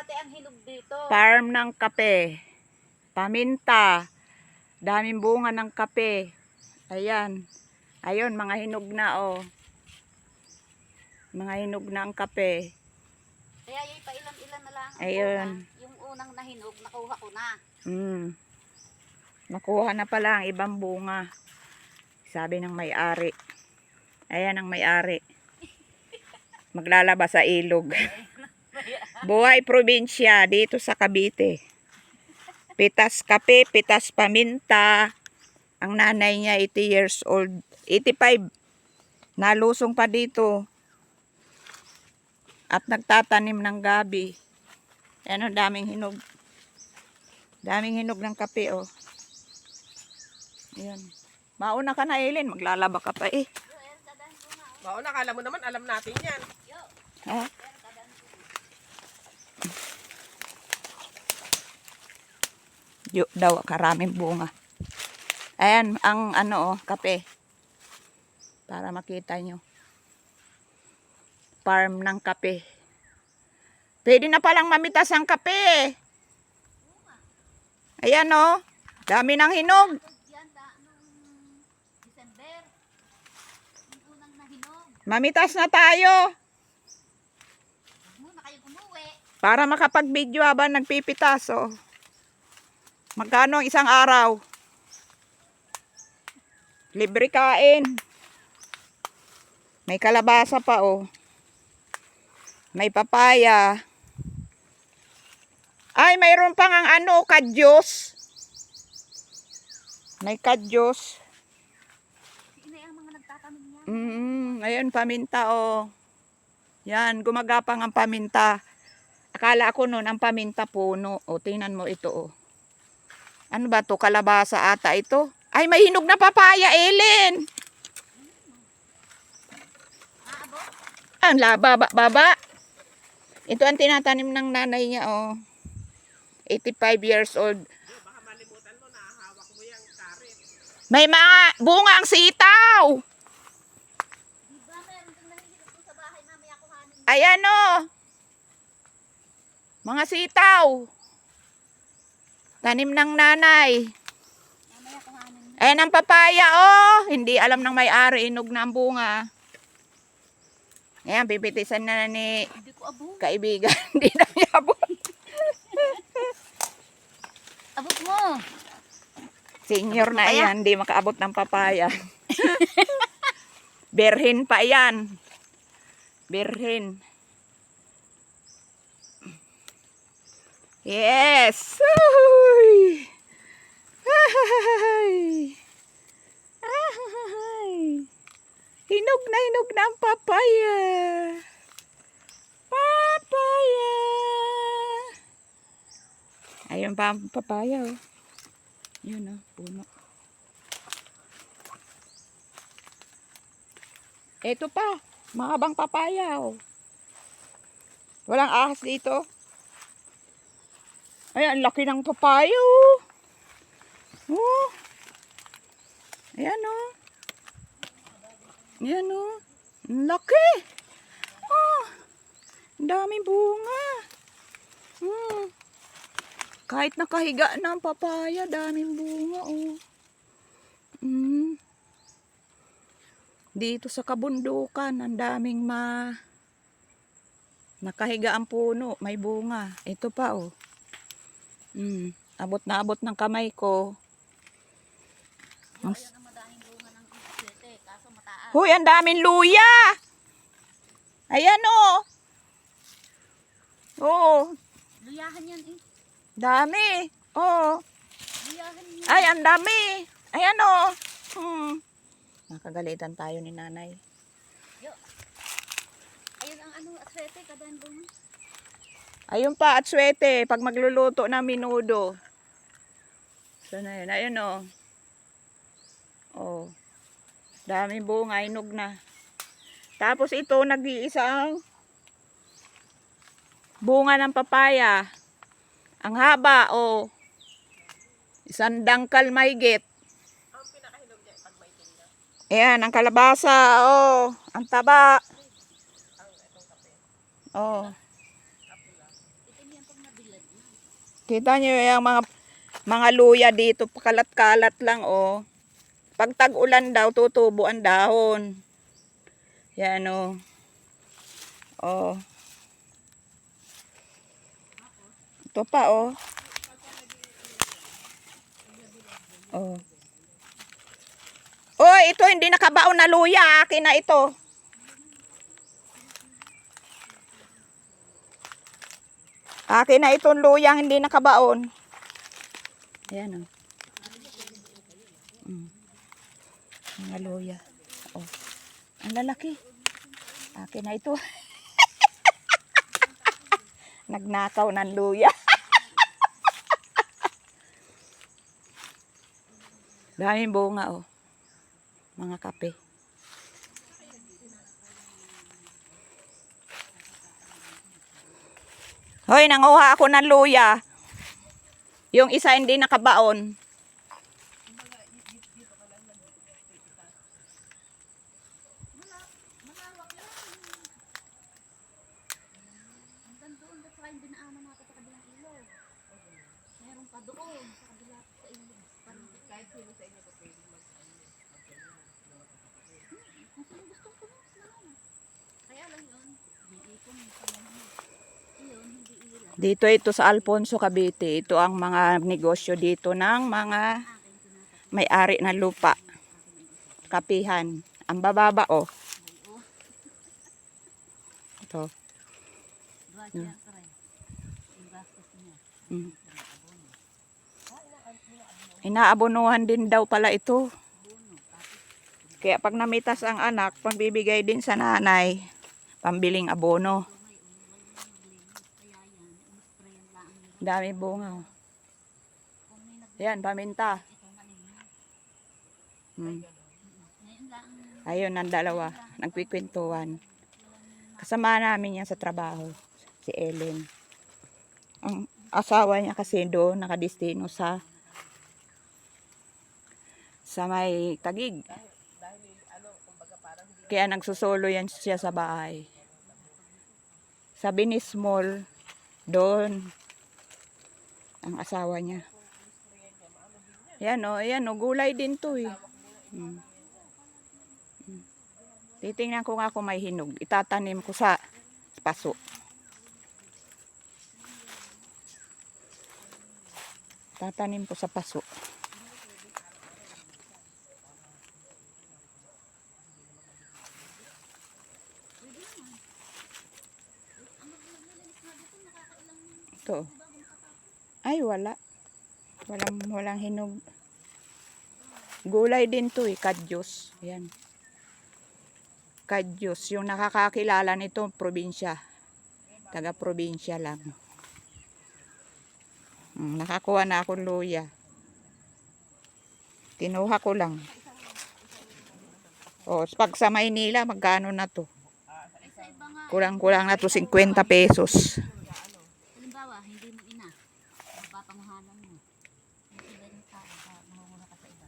ate ang hinog dito. Farm ng kape. Paminta. Daming bunga ng kape. Ayan. Ayun, mga hinog na oh. Mga hinog na ang kape. Kaya yung pailan-ilan na lang ang Ayun. bunga. Yung unang nahinog, nakuha ko na. Nakuha na pala ang ibang bunga. Sabi ng may-ari. Ayan ang may-ari. Maglalaba sa ilog. Buhay probinsya dito sa Cavite. Pitas kape, pitas paminta. Ang nanay niya 80 years old. 85. Nalusong pa dito. At nagtatanim ng gabi. Ayan, daming hinog. Daming hinog ng kape, oh. Ayan. Mauna ka na, Eileen. Maglalaba ka pa, eh. Mauna, kala mo naman, alam natin yan. Ha? Yo, daw, karaming bunga. Ayan, ang ano, oh, kape. Para makita nyo. Farm ng kape. Pwede na palang mamitas ang kape. Ayan oh. Dami ng hinog. Yan, nung December. Yung unang nahinog. Mamitas na tayo. Muna kayo umuwi. Para makapag-video habang nagpipitas oh. Magkano ang isang araw? Libre kain. May kalabasa pa oh. May papaya. Ay, mayroon pang ang ano, kadyos. May kadyos. Sino ang mga nagtatanim niya? Ayun, paminta oh. Yan, gumagapang ang paminta. Akala ko noon ang paminta puno. O, tingnan mo ito oh. Ano ba to? Kalabasa ata ito. Ay, may hinog na papaya, Ellen. Ang baba. Ito ang tinatanim ng nanay niya oh. 85 years old. Baka malimutan mo, nahahawak mo yung karet. May mga bunga ang sitaw. Diba meron kang nahihinog doon sa bahay, mamaya kuhanin. Ayan oh. Mga sitaw. Tanim ng nanay. Mamaya kuhanin. Ayan ang papaya oh. Hindi alam ng may-ari, inog na ang bunga. Ayan, pipitisan na ni Hindi ko abot. kaibigan. Hindi na niya abot. Abot mo. Senior na yan, hindi makaabot ng papaya. Berhin pa yan. Berhin. Yes! Uy! Ay! Ay! Hinog na ang papaya. Papaya! Ayun pa ang papaya oh. Yun oh, puno. Ito pa, mahabang papaya oh. Walang ahas dito. Ay, ang laki ng papaya oh. Oh. Ayan oh. Ayan oh. Ang laki. Oh. Ang daming bunga. Kahit nakahiga na ang papaya, daming bunga oh. Dito sa kabundukan, ang daming nakahiga ang puno, may bunga. Ito pa oh. Abot na abot ng kamay ko. Ayan ang madaming bunga ng isete, kaso mataas. Hoy, ang daming luya. Ayan oh. Oh, Luyahan yan eh. dami. Oh. Luyahan yan. Ay, ang dami. Ayan oh. Nakagalitan tayo ni nanay. Yo. Ayun ang ano, aswete, kadaan bunga. Ayun pa at swete pag magluluto ng menudo. So na yun. Ayun oh. Oh. Daming bunga, inog na. Tapos ito, nag-iisang bunga ng papaya. Ang haba, oh. Isang dangkal mahigit. Ang pinakahinog niya, pag may tinga. Ayan, ang kalabasa, oh. Ang taba. Oh. Itim yan pag Kita nyo yung mga luya dito, pakalat-kalat lang oh. Pag tag-ulan daw, tutubo ang dahon. Yan oh. Oh. Ito pa oh. Oh. Oh, ito hindi nakabaon na luya. Akin na ito. Akin na itong luyang hindi nakabaon. Ayan oh. Mga luya. Oh. Ang lalaki. Akin na ito. Nagnakaw ng luya. Daming bunga oh. Mga kape. Hoy, nanguha ako ng luya. Yung isa hindi nakabaon. Hanggang doon, that's why hindi naaman natin sa kabilang ilaw. Meron pa doon, sa kabila sa ilaw. Kahit sino sa inyo, pwede gusto ko na. Kaya lang yun, hindi ikon, yun, hindi ilan. Dito ito sa Alfonso, Cavite. Ito ang mga negosyo dito ng mga may-ari ng lupa. Kapihan. Ang bababa oh. Ito. Inaabonuhan din daw pala ito. Kaya pag namitas ang anak, pagbibigay din sa nanay, pambiling abono. Dami bunga. Yan, paminta. Ayun, ang dalawa. Nagkikwentuhan. Kasama namin yan sa trabaho. Si Ellen. Ang asawa niya kasi doon, nakadestino sa may Tagig. Kaya nagsusolo yan siya sa bahay. Sa Binis Mall, doon ang asawa niya. Yan o, gulay din to eh. Titingnan ko nga kung may hinog. Itatanim ko sa paso. Tatanim ko sa paso. Ito. Ay, wala. Walang hinog. Gulay din to eh, kadyos. Ayan. Kadyos. Yung nakakakilala nito, probinsya. Taga-probinsya lang. Nakakuha na akong luya. Tinuha ko lang. O, pag sa Maynila, magkano na to? Kulang-kulang na to 50 pesos. Halimbawa, hindi mo ina. Mapapanguhanan mo. Yung iba yung tao, mangunguna ka sa iba.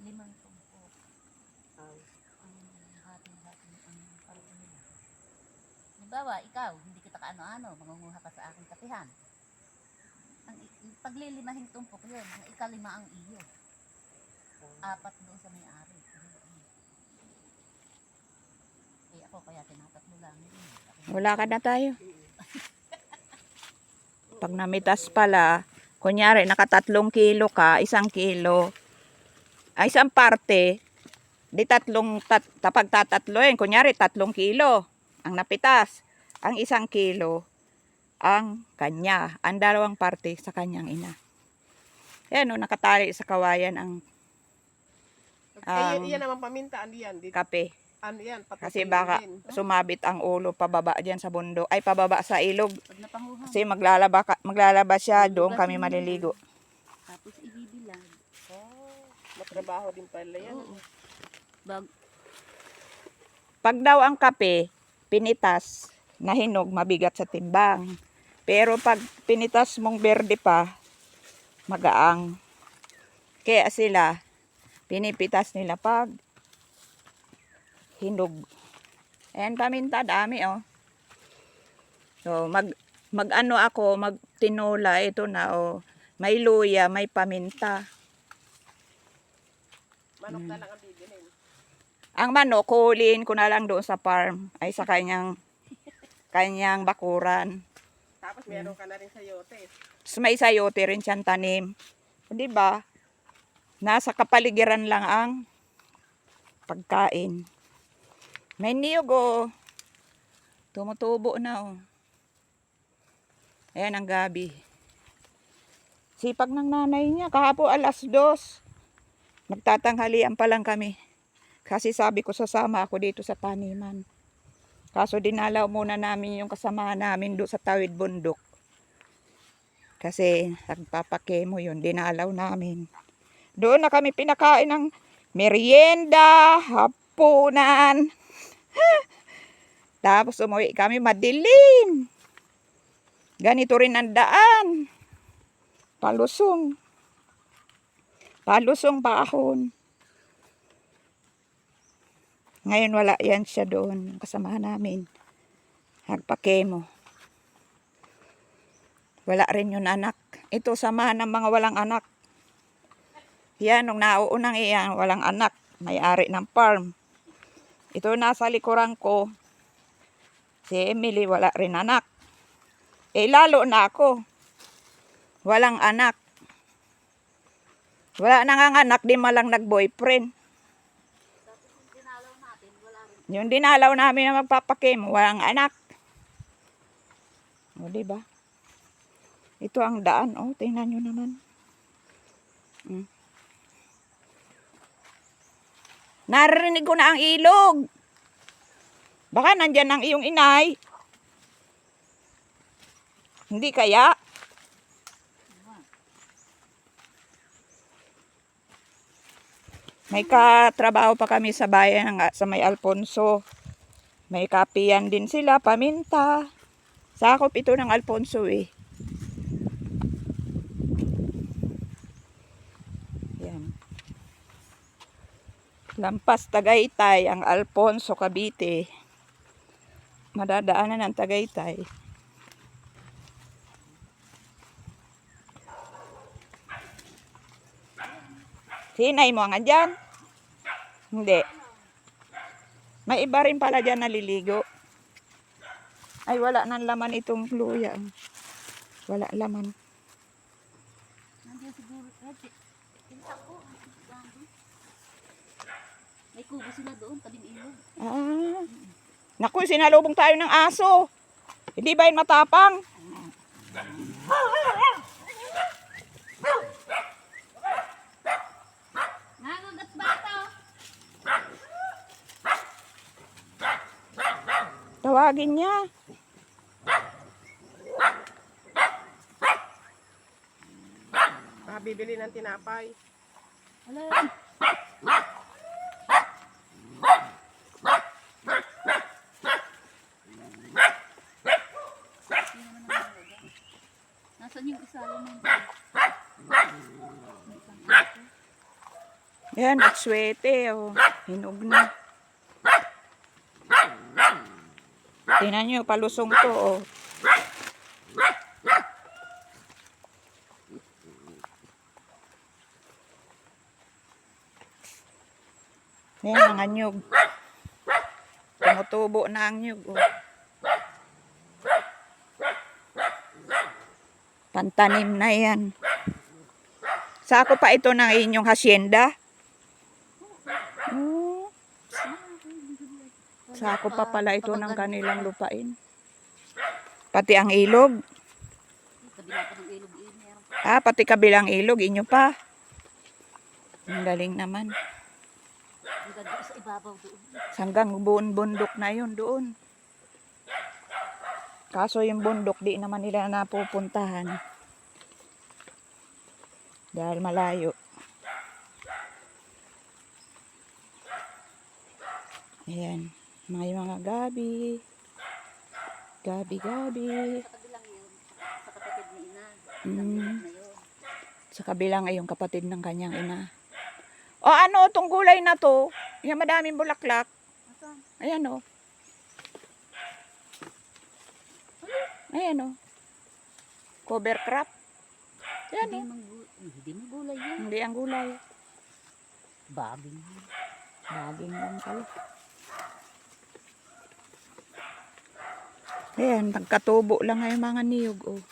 5 tumpok. Hati-hati ang paruto nila. Halimbawa, ikaw, hindi kita kaano-ano, mangunguha ka sa aking kapihan. Ang paglilimahing tumpok yun, ang ika-5 ang iyo. 4 doon sa may-ari. Eh ako, kaya tinatatlo lang yun. Wala ka na tayo. Pag namitas pala, kunyari naka 3 kilo ka, 1 kilo, ay isang parte, di tapag tatatloin, kunyari 3 kilo ang napitas, ang 1 kilo ang kanya, ang 2 parte sa kanyang ina. Yan o, nakatali sa kawayan ang yan naman paminta, ano yan? kape. Ano yan? Kasi baka sumabit ang ulo pababa diyan sa bundok. Ay, pababa sa ilog. Pag napanguhan, Kasi maglalaba siya, doon kami maliligo. tapos ibibilag. Matrabaho din pala yan. Pag daw ang kape, pinitas, na hinog, mabigat sa timbang. Pero pag pinitas mong berde pa, magaang. Kaya sila, pinipitas nila pag hinog. Ayan, paminta, dami oh. So, mag-ano ako, magtinola. Ito na, oh. May luya, may paminta. Manok na lang ang bibilin. Ang manok, kuliin ko na lang doon sa farm. Ay, sa kanyang bakuran. Tapos meron ka na rin sayote. Tapos may sayote rin siyang tanim. O, diba? Nasa kapaligiran lang ang pagkain. May niyog, oh. Tumutubo na, oh. Ayan ang gabi. Sipag ng nanay niya. Kahapon 2:00. Magtatanghalian pa lang kami. Kasi sabi ko sasama ako dito sa taniman. Kaso dinalaw muna namin yung kasama namin doon sa tawid bundok. Kasi nagpapakemo yun. Dinalaw namin. Doon na kami pinakain ng merienda, hapunan. Tapos umuwi kami madilim. Ganito rin ang daan. Palusong. Palusong paahon. Ngayon wala yan siya doon. Kasama namin. Nagpakemo. Wala rin yung anak. Ito samahan ng mga walang anak. Yan, nung nauunang iyan, walang anak. May-ari ng farm. Ito nasa likuran ko. Si Emily, wala rin anak. Eh, lalo na ako. Walang anak. Wala nang anak, di malang nag-boyfriend. Yung dinalaw namin na magpapakemo, walang anak. O, diba? Ito ang daan. O, tingnan nyo naman. Narinig ko na ang ilog. Baka nandyan ang iyong inay. Hindi kaya? May katrabaho pa kami sa bayan sa may Alfonso. May kapiyan din sila, paminta. Sakop ito ng Alfonso eh. Yan. Lampas Tagaytay ang Alfonso, Cavite. Madadaanan ng Tagaytay. Sinay mo nga dyan? Hindi. May iba rin pala dyan naliligo. Ay, wala nang laman itong luya. Wala laman. Nandiyan siguro. Tinta ko. May kubo sila doon, tabing ilog. Ah. Naku, sinalubong tayo ng aso. Hindi ba yun matapang? Nangagat bata. Tawagin niya. Bibili ng tinapay. Wala. Nasaan yung isa rin ng Yan, nagswete. Oh. Hinog na. Tingnan nyo, palusong to. Oh. Yan, mga nyug. Tumutubo na ang nyug. Oh. Pantanim na yan. Sako pa ito ng inyong hasyenda? Oh. Sako pa pala ito ng kanilang lupain. Pati ang ilog. kabila pa ng ilog meron pa. Ah, pati kabilang ilog, inyo pa. Ang galing naman. Ang ganda sa ibabaw doon. Hanggang bundok na yun doon. Kaso yung bundok di naman nila napupuntahan. Dahil malayo. Ayan. May mga gabi. Gabi-gabi. Sa kabilang yun, sa kapatid ni Ina. Mm. Na yun. Sa kabilang ay yung kapatid ng kanyang ina. O ano, itong gulay na to. Yung madaming bulaklak. Asan? Ayan o. Ayan o. Cover crop. Yan Hindi oh. hindi mo gulay yan. Hindi ang gulay. Baging. Baging lang pala. Ayan, nagkatubo lang ngayon mga niyog. Oh.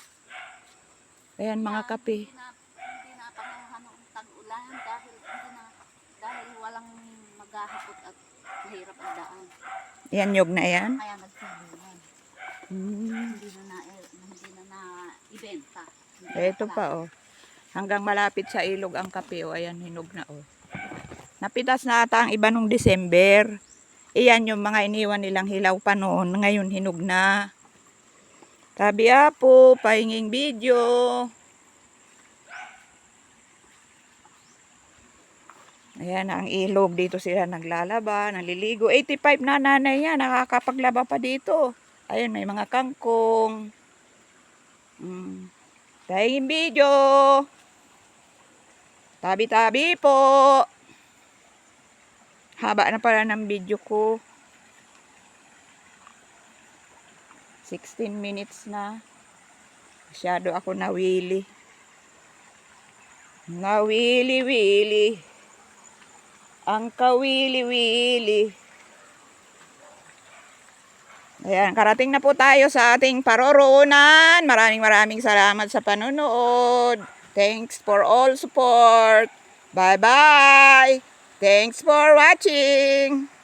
Ayan, mga kape. Hindi na panguhan ng tag-ulan dahil walang maghahakot at mahirap ang daan. Ayan, niyog na yan. Kaya nagsibulan. Hmm. Hindi na na-ibenta. Ito pa oh. Hanggang malapit sa ilog ang kape oh. Ayan, hinog na oh. Napitas na ata ang iba nung December. Iyan yung mga iniwan nilang hilaw pa noon. Ngayon hinog na. Tabi po, pahinging video. Ayan ang ilog. Dito sila naglalaba, naliligo. 85 na nanay yan. Nakakapaglaba pa dito. Ayan, may mga kangkong. Pahinging video. Tabi-tabi po. Haba na pala ng video ko. 16 minutes na. Masyado ako nawili. Nawili-wili. Ang kawili-wili. Ayan, karating na po tayo sa ating paroroonan. Maraming salamat sa panonood. Thanks for all support. Bye-bye. Thanks for watching.